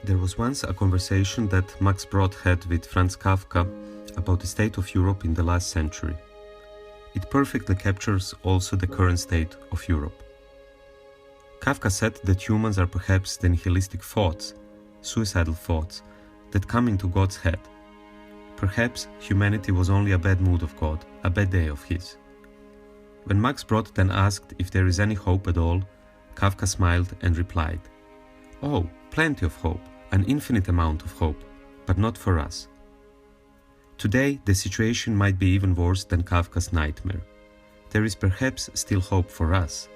There was once a conversation that Max Brod had with Franz Kafka about the state of Europe in the last century. It perfectly captures also the current state of Europe. Kafka said that humans are perhaps the nihilistic thoughts, suicidal thoughts, that come into God's head. Perhaps humanity was only a bad mood of God, a bad day of his. When Max Brod then asked if there is any hope at all, Kafka smiled and replied, "Oh, plenty of hope, an infinite amount of hope, but not for us." Today, the situation might be even worse than Kafka's nightmare. There is perhaps still hope for us,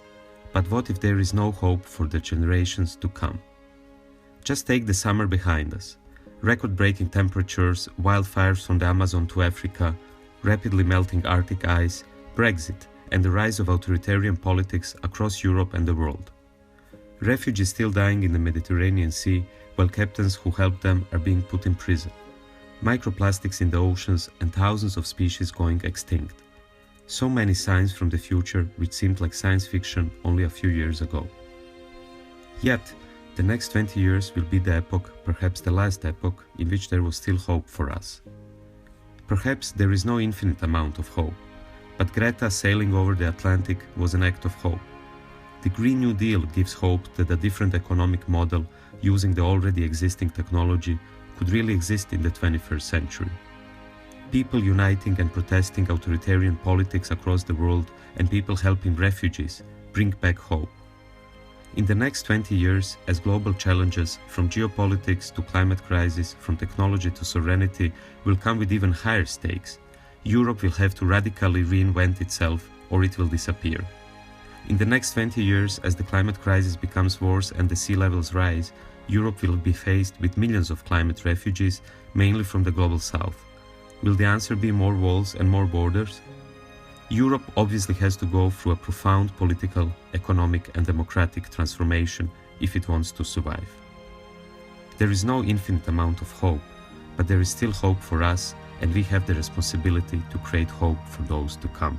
but what if there is no hope for the generations to come? Just take the summer behind us. Record-breaking temperatures, wildfires from the Amazon to Africa, rapidly melting Arctic ice, Brexit, and the rise of authoritarian politics across Europe and the world. Refugees still dying in the Mediterranean Sea, while captains who helped them are being put in prison. Microplastics in the oceans and thousands of species going extinct. So many signs from the future which seemed like science fiction only a few years ago. Yet, the next 20 years will be the epoch, perhaps the last epoch, in which there was still hope for us. Perhaps there is no infinite amount of hope, but Greta sailing over the Atlantic was an act of hope. The Green New Deal gives hope that a different economic model using the already existing technology could really exist in the 21st century. People uniting and protesting authoritarian politics across the world and people helping refugees bring back hope. In the next 20 years, as global challenges from geopolitics to climate crisis, from technology to sovereignty will come with even higher stakes, Europe will have to radically reinvent itself or it will disappear. In the next 20 years, as the climate crisis becomes worse and the sea levels rise, Europe will be faced with millions of climate refugees, mainly from the global south. Will the answer be more walls and more borders? Europe obviously has to go through a profound political, economic and democratic transformation if it wants to survive. There is no infinite amount of hope, but there is still hope for us, and we have the responsibility to create hope for those to come.